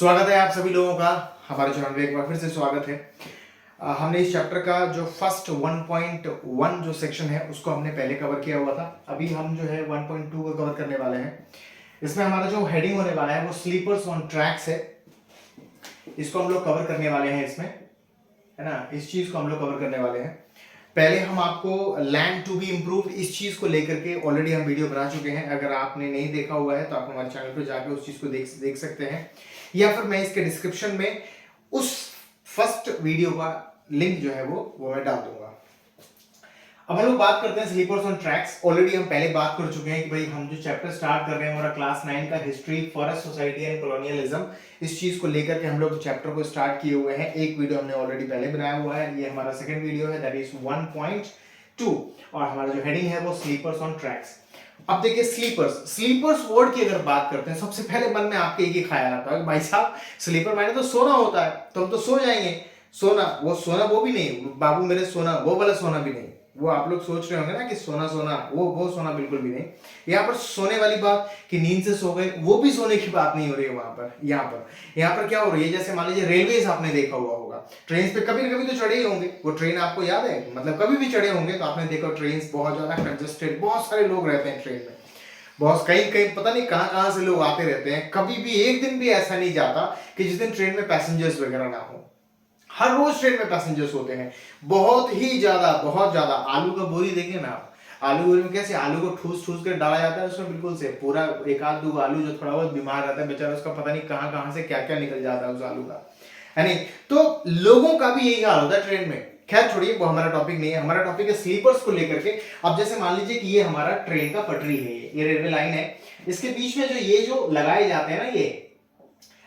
स्वागत है आप सभी लोगों का हमारे चैनल में। एक बार फिर से स्वागत है। हमने इस चैप्टर का जो फर्स्ट 1.1 जो सेक्शन है उसको हमने पहले कवर किया हुआ था। अभी हम जो है 1.2 को कवर करने वाले हैं। इसमें हमारा जो हेडिंग होने वाला है वो स्लीपर्स ऑन ट्रैक्स है। इसको हम लोग कवर करने वाले हैं इसमें, है ना। इस चीज को हम लोग कवर करने वाले हैं। पहले हम आपको लैंड टू बी इम्प्रूव्ड इस चीज को लेकर के ऑलरेडी हम वीडियो बना चुके हैं। अगर आपने नहीं देखा हुआ है तो आप हमारे चैनल पर जाके उस चीज को देख सकते हैं, या फिर मैं इसके डिस्क्रिप्शन में उस फर्स्ट वीडियो का लिंक जो है वो मैं डाल दूंगा। अब हम लोग बात करते हैं स्लीपर्स ऑन ट्रैक्स। ऑलरेडी हम पहले बात कर चुके हैं कि भाई हम जो चैप्टर स्टार्ट कर रहे हैं हमारा क्लास 9 का history forest society and colonialism, इस चीज को लेकर के हम लोग चैप्टर को स्टार्ट किए हुए हैं। एक वीडियो हमने ऑलरेडी पहले बनाया हुआ है, ये हमारा सेकंड वीडियो है, दैट इज 1.2, और हमारा जो हेडिंग है वो स्लीपर्स ऑन ट्रैक्स। अब देखिए स्लीपर्स वर्ड की अगर बात करते हैं, सबसे पहले मन में आपके एक ही ख्याल आता है भाई साहब स्लीपर माने तो सोना होता है, तो हम तो सो जाएंगे। सोना वो भी नहीं बाबू मेरे, सोना वो वाला सोना भी नहीं। वो आप लोग सोच रहे होंगे ना कि सोना वो सोना बिल्कुल भी नहीं। यहाँ पर सोने वाली बात कि नींद से सो गए, वो भी सोने की बात नहीं हो रही है। वहां पर यहाँ पर क्या हो रही है, जैसे मान लीजिए रेलवेज आपने देखा हुआ होगा, ट्रेन पे कभी न कभी तो चढ़े ही होंगे। वो ट्रेन आपको याद है, मतलब कभी भी चढ़े होंगे तो आपने देखा ट्रेन बहुत ज्यादा कंजेस्टेड, बहुत सारे लोग रहते हैं ट्रेन में, बहुत कहीं पता नहीं कहां से लोग आते रहते हैं। कभी भी एक दिन भी ऐसा नहीं जाता कि जिस दिन ट्रेन में पैसेंजर्स वगैरह ना हो। हर रोज ट्रेन में पैसेंजर्स होते हैं, बहुत ज्यादा। आलू का बोरी देखिए ना, आलू बोरी में कैसे आलू को ठूस कर डाला जाता है उसमें, बिल्कुल से पूरा एक आध दो आलू जो थोड़ा बहुत बीमार रहता है बेचारा, उसका पता नहीं कहां से क्या निकल जाता है उस आलू का, है नहीं। तो लोगों का भी यही हाल होता है ट्रेन में। खैर छोड़िए, वो हमारा टॉपिक नहीं है। हमारा टॉपिक है स्लीपर्स को लेकर के। अब जैसे मान लीजिए कि ये हमारा ट्रेन का पटरी है, ये रेलवे लाइन है, इसके बीच में जो लगाए जाते हैं ना, ये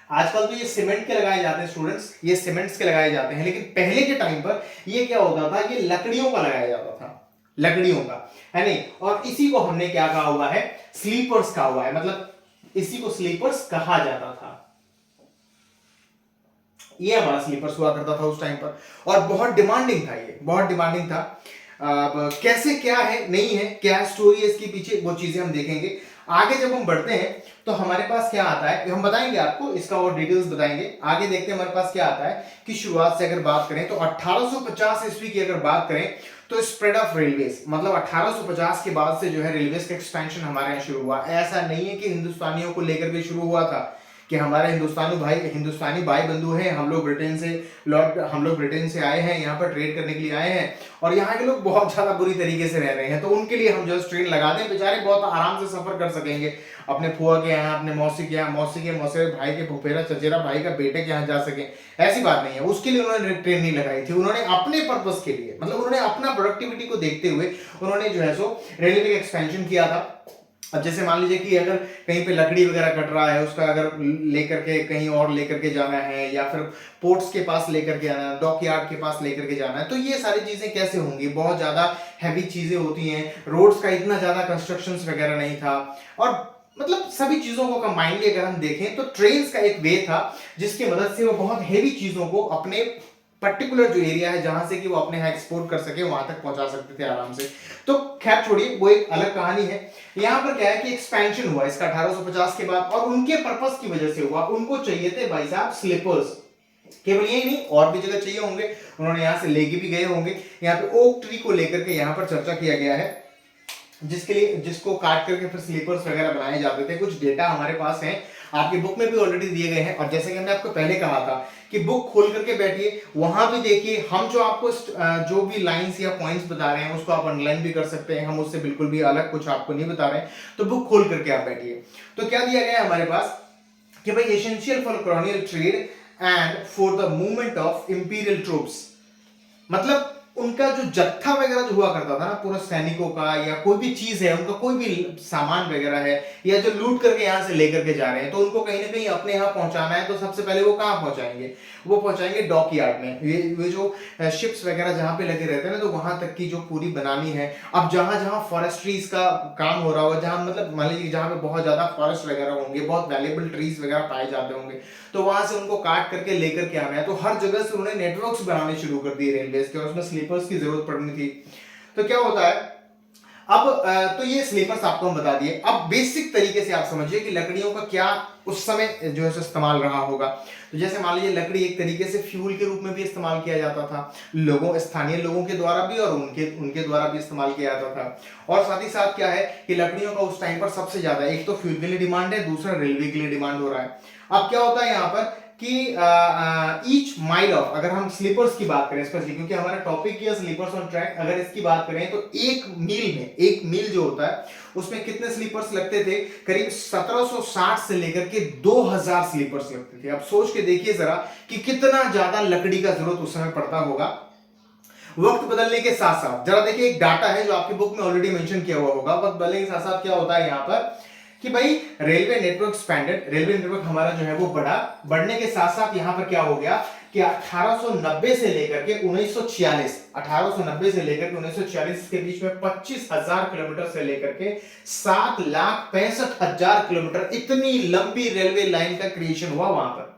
आजकल तो ये सीमेंट के लगाए जाते हैं स्टूडेंट्स, ये सीमेंट्स के लगाए जाते हैं, लेकिन पहले के टाइम पर ये क्या होता था, ये लकड़ियों का लगाया जाता था, लकड़ियों का, है नहीं। और इसी को हमने क्या कहा हुआ है, स्लीपर्स कहा हुआ है, मतलब इसी को स्लीपर्स कहा जाता था। ये हमारा स्लीपर्स हुआ करता था उस टाइम पर, और बहुत डिमांडिंग था, ये बहुत डिमांडिंग था। कैसे क्या है नहीं है, क्या स्टोरी है इसके पीछे, वो चीजें हम देखेंगे। आगे जब हम बढ़ते हैं तो हमारे पास क्या आता है, हम बताएंगे आपको इसका और डिटेल्स बताएंगे। आगे देखते हैं हमारे पास क्या आता है कि शुरुआत से अगर बात करें तो 1850 ईस्वी की अगर बात करें तो स्प्रेड ऑफ रेलवेज, मतलब 1850 के बाद से जो है रेलवेज का एक्सपेंशन हमारे यहाँ शुरू हुआ। ऐसा नहीं है कि हिंदुस्तानियों को लेकर के शुरू हुआ था कि हमारे हिंदुस्तानी भाई बंधु हैं, हम लोग ब्रिटेन से आए हैं, यहाँ पर ट्रेड करने के लिए आए हैं, और यहाँ के लोग बहुत ज्यादा बुरी तरीके से रह रहे हैं, तो उनके लिए हम जो ट्रेन लगा दें, बेचारे बहुत आराम से सफर कर सकेंगे अपने फुआ के यहाँ, अपने मौसी के यहाँ, मौसी भाई के फुफेरा चचेरा भाई का बेटे के यहाँ जा सके। ऐसी बात नहीं है, उसके लिए उन्होंने ट्रेन नहीं लगाई थी। उन्होंने अपने पर्पस के लिए, मतलब उन्होंने अपना प्रोडक्टिविटी को देखते हुए उन्होंने जो है सो रेलवे का एक्सपेंशन किया था। अब जैसे मान लीजिए कि अगर कहीं पे लकड़ी वगैरह कट रहा है, उसका अगर लेकर के कहीं और लेकर के जाना है, या फिर पोर्ट्स के पास लेकर के आना है, डॉक यार्ड के पास लेकर के जाना है, तो ये सारी चीजें कैसे होंगी, बहुत ज्यादा हैवी चीजें होती हैं। रोड्स का इतना ज्यादा कंस्ट्रक्शंस वगैरह नहीं था, और मतलब सभी चीजों को कंबाइंडली अगर हम देखें तो ट्रेन्स का एक वे था जिसकी मदद से वो बहुत हैवी चीजों को अपने पर्टिकुलर जो एरिया है जहां से कि वो अपने यहाँ एक्सपोर्ट कर सके, वहां तक पहुंचा सकते थे आराम से। तो खैर छोड़िए, वो एक अलग कहानी है। यहाँ पर क्या है कि एक्सपेंशन हुआ इसका 1850 के बाद, और उनके पर्पस की वजह से हुआ। उनको चाहिए थे भाई साहब स्लीपर्स, केवल यही नहीं और भी जगह चाहिए होंगे, उन्होंने यहाँ से लेके भी गए होंगे। यहाँ पे ओक ट्री को लेकर के यहाँ पर चर्चा किया गया है, जिसको काट करके फिर स्लीपर्स वगैरह बनाए जाते थे। कुछ डेटा हमारे पास है, आपकी बुक में भी ऑलरेडी दिए गए हैं, और जैसे कि हमने आपको पहले कहा था कि बुक खोल करके बैठिए, वहां भी देखिए। हम जो आपको जो भी लाइंस या पॉइंट्स बता रहे हैं उसको आप अंडरलाइन भी कर सकते हैं, हम उससे बिल्कुल भी अलग कुछ आपको नहीं बता रहे हैं, तो बुक खोल करके आप बैठिए। तो क्या दिया गया है हमारे पास कि भाई essential for colonial trade and for the movement of imperial troops, मतलब उनका जो जत्था वगैरह जो हुआ करता था ना, पूरा सैनिकों का, या कोई भी चीज है उनका, कोई भी सामान वगैरह है, या जो लूट करके यहाँ से लेकर के जा रहे हैं, तो उनको कहीं ना कहीं अपने यहाँ पहुंचाना है। तो सबसे पहले वो कहाँ पहुंचाएंगे, वो पहुंचाएंगे डॉक यार्ड में। ये जो शिप्स वगैरह जहाँ पे लगे रहते हैं ना, तो वहां तक की जो पूरी बनानी है। अब जहां जहां फॉरेस्ट्रीज का काम हो रहा होगा, जहां मतलब मान लीजिए जहां पे बहुत ज्यादा फॉरेस्ट वगैरह होंगे, बहुत वैल्यूएबल ट्रीज वगैरह पाए जाते होंगे, तो वहां से उनको काट करके लेकर के आना है। तो हर जगह से उन्होंने नेटवर्क्स बनाने शुरू कर दिए रेलवे के, और उसमें स्लीपर्स की जरूरत पड़नी थी। तो क्या होता है, अब तो ये स्लीपर्स आपको हम बता दिए। अब बेसिक तरीके से आप समझिए कि लकड़ियों का क्या उस समय जो है इस्तेमाल रहा होगा। तो जैसे मान लीजिए लकड़ी एक तरीके से फ्यूल के रूप में भी इस्तेमाल किया जाता था, स्थानीय लोगों के द्वारा भी और उनके उनके द्वारा भी इस्तेमाल किया जाता था। और साथ ही साथ क्या है कि लकड़ियों का उस टाइम पर सबसे ज्यादा, एक तो फ्यूल के लिए डिमांड है, दूसरा रेलवे के लिए डिमांड हो रहा है। अब क्या होता है यहाँ पर कि ईच माइल ऑफ, अगर हम स्लीपर्स की बात करें स्पेशली, क्योंकि हमारा टॉपिक है स्लीपर्स ऑन ट्रैक, अगर इसकी बात करें तो एक मील जो होता है उसमें कितने स्लीपर्स लगते थे? करीब 1760 से लेकर के 2000 स्लीपर्स लगते थे। अब सोच के देखिए जरा कि कितना ज्यादा लकड़ी का जरूरत उस समय पड़ता होगा। वक्त बदलने के साथ साथ जरा देखिए, एक डाटा है जो आपकी बुक में ऑलरेडी मेंशन किया हुआ होगा। वक्त बदलने के साथ साथ क्या होता है यहाँ पर कि भाई railway network expanded, railway network हमारा जो है वो बढ़ा, बढ़ने के साथ साथ यहां पर क्या हो गया कि 1890 से लेकर के 1946, 1890 से लेकर के 1946 के बीच में 25,000 किलोमीटर से लेकर के 7,65,000 किलोमीटर इतनी लंबी रेलवे लाइन का क्रिएशन हुआ वहां पर।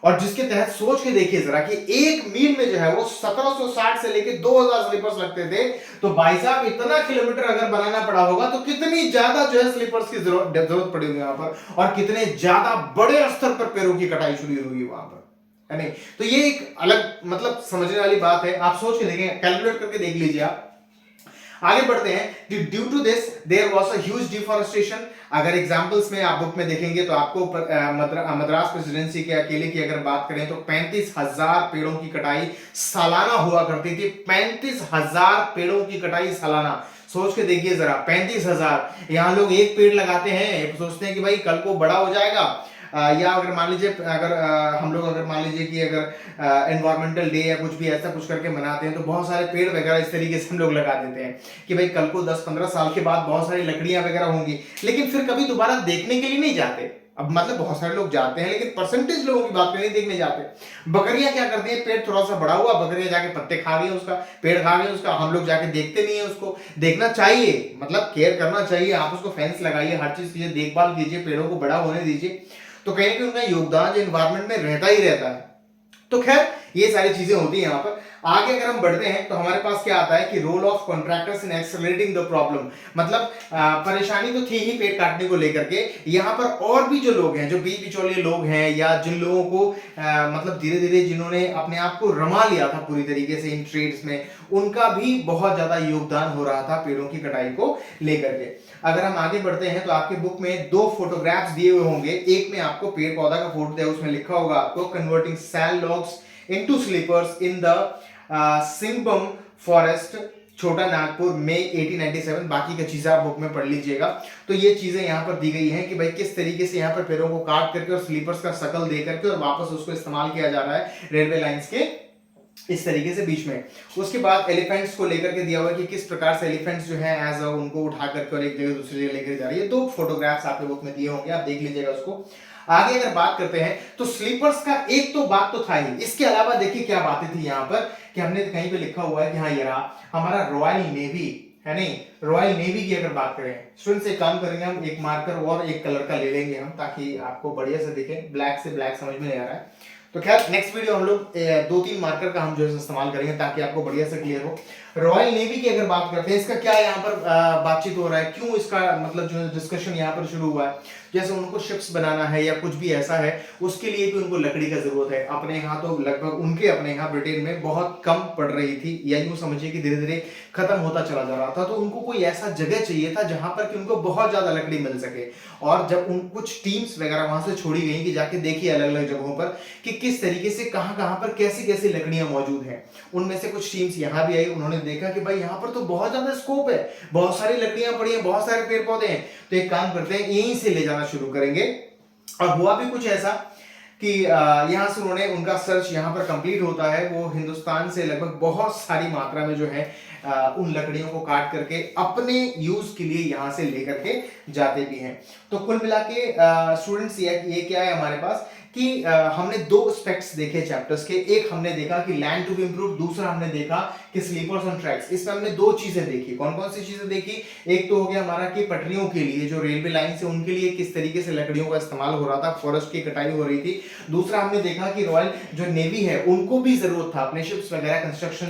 और जिसके तहत सोच के देखिए जरा कि एक मील में जो है वो 1760 से लेकर 2000 स्लीपर्स लगते थे। तो भाई साहब इतना किलोमीटर अगर बनाना पड़ा होगा तो कितनी ज्यादा जो है स्लीपर्स की जरूरत पड़ी होगी वहां पर, और कितने ज्यादा बड़े स्तर पर पैरों की कटाई शुरू हुई वहां पर, है नहीं? तो ये एक अलग मतलब समझने वाली बात है। आप सोच के देखें, कैलकुलेट करके देख लीजिए आप। आगे बढ़ते हैं। Due to this there was a huge deforestation. अगर एग्जांपल्स में आप बुक में देखेंगे तो आपको मद्रास प्रेसिडेंसी के अकेले की अगर बात करें तो 35,000 पेड़ों की कटाई सालाना हुआ करती थी। 35,000 पेड़ों की कटाई सालाना, सोच के देखिए जरा 35,000। यहां लोग एक पेड़ लगाते हैं, सोचते हैं कि भाई कल को बड़ा हो जाएगा, या अगर मान लीजिए अगर हम लोग अगर मान लीजिए कि अगर एनवायरमेंटल डे या कुछ भी ऐसा कुछ करके मनाते हैं तो बहुत सारे पेड़ वगैरह इस तरीके से हम लोग लगा देते हैं कि भाई कल को 10-15 साल के बाद बहुत सारी लकड़ियां वगैरह होंगी, लेकिन फिर कभी दोबारा देखने के लिए नहीं जाते। अब मतलब बहुत सारे लोग जाते हैं लेकिन परसेंटेज लोगों की बात करें देखने जाते। बकरियां क्या करती हैं, पेड़ थोड़ा सा बड़ा हुआ, बकरियां जाके पत्ते खा गई उसका, पेड़ खा गई उसका, हम लोग जाके देखते नहीं है उसको। देखना चाहिए, मतलब केयर करना चाहिए, आप उसको फेंस लगाइए, हर चीज कीजिए, देखभाल कीजिए, पेड़ों को बड़ा होने दीजिए, तो कहीं ना उनका योगदान जो एनवायरमेंट में रहता ही रहता है। तो खैर ये सारी चीजें होती हैं यहाँ पर। आगे अगर हम बढ़ते हैं तो हमारे पास क्या आता है कि role of contractors in accelerating the problem. मतलब परेशानी तो थी ही पेड़ काटने को लेकर के, यहाँ पर और भी जो लोग हैं, जो बीच बिचौलिए लोग हैं, या जिन लोगों को मतलब धीरे धीरे जिन्होंने अपने आप को रमा लिया था पूरी तरीके से इन ट्रेड्स में, उनका भी बहुत ज्यादा योगदान हो रहा था पेड़ों की कटाई को लेकर के। अगर हम आगे बढ़ते हैं तो आपके बुक में 2 फोटोग्राफ्स दिए हुए होंगे। एक में आपको पेड़ पौधा का फोटो दिया, उसमें लिखा होगा आपको converting sal logs into sleepers in the सिंगबम फॉरेस्ट, छोटा नागपुर, मई 1897। बाकी की चीजें आप बुक में पढ़ लीजिएगा। तो ये चीजें यहाँ पर दी गई हैं कि भाई किस तरीके से यहाँ पर पेड़ों को काट करके और स्लीपर्स का शकल दे करके और वापस उसको इस्तेमाल किया जा रहा है रेलवे लाइंस के इस तरीके से बीच में। उसके बाद एलिफेंट्स को लेकर के दिया हुआ है कि किस प्रकार से एलिफेंट्स जो है एज उनको उठा करके और एक जगह दूसरी जगह लेकर जा रही है। 2 फोटोग्राफ्स आपके बुक में दिए होंगे, आप देख लीजिएगा उसको। आगे अगर बात करते हैं तो स्लीपर्स का एक तो बात तो था ही, इसके अलावा देखिए क्या बातें थी यहाँ पर कि हमने कहीं पे लिखा हुआ है कि हाँ ये रहा हमारा रॉयल नेवी, है नहीं? रॉयल नेवी की अगर बात करें, स्टूडेंट्स एक काम करेंगे, हम एक मार्कर और एक कलर का ले लेंगे हम, ताकि आपको बढ़िया से दिखे। ब्लैक से ब्लैक समझ में नहीं आ रहा है तो खैर नेक्स्ट वीडियो हम लोग 2-3 मार्कर का हम जो है इस्तेमाल करेंगे ताकि आपको बढ़िया से क्लियर हो। रॉयल नेवी की अगर बात करते हैं, इसका क्या यहाँ पर बातचीत हो रहा है, क्यों इसका मतलब जो डिस्कशन यहाँ पर शुरू हुआ है, जैसे उनको शिप्स बनाना है या कुछ भी ऐसा है, उसके लिए भी उनको लकड़ी का जरूरत है। अपने यहाँ तो लगभग उनके अपने यहाँ ब्रिटेन में बहुत कम पड़ रही थी, या यूं समझिए कि धीरे धीरे खत्म होता चला जा रहा था। तो उनको कोई ऐसा जगह चाहिए था जहां पर कि उनको बहुत ज्यादा लकड़ी मिल सके। और जब उन कुछ टीम्स वगैरह वहां से छोड़ी गई कि जाके देखिए अलग अलग जगहों पर कि किस तरीके से कहां कहां पर कैसी कैसी लकड़ियां मौजूद हैं, उनमें से कुछ टीम्स यहाँ भी आई, उन्होंने देखा कि भाई यहाँ पर तो बहुत ज्यादा स्कोप है, बहुत सारी लकड़ियां पड़ी हैं, बहुत सारे पेड़ पौधे हैं, तो एक काम करते हैं यहीं से ले जाना शुरू करेंगे। और हुआ भी कुछ ऐसा कि यहाँ से उन्होंने उनका सर्च यहाँ पर कंप्लीट होता है, वो हिंदुस्तान से लगभग बहुत सारी मात्रा में जो है उन लकड़ियों को काट करके अपने यूज के लिए यहाँ से लेकर के जाते भी हैं। तो कुल मिला के स्टूडेंट्स ये क्या है हमारे पास कि हमने 2 एस्पेक्ट्स देखे चैप्टर्स के। एक हमने देखा कि लैंड टू बी इंप्रूव, दूसरा हमने देखा कि स्लीपर्स ऑन ट्रैक्स। इसमें हमने 2 चीजें देखी। कौन कौन सी चीजें देखी? एक तो हो गया हमारा कि पटरियों के लिए जो रेलवे लाइन से उनके लिए किस तरीके से लकड़ियों का इस्तेमाल हो रहा था, फॉरेस्ट की कटाई हो रही थी। दूसरा हमने देखा कि रॉयल जो नेवी है उनको भी जरूरत था अपने शिप्स वगैरह कंस्ट्रक्शन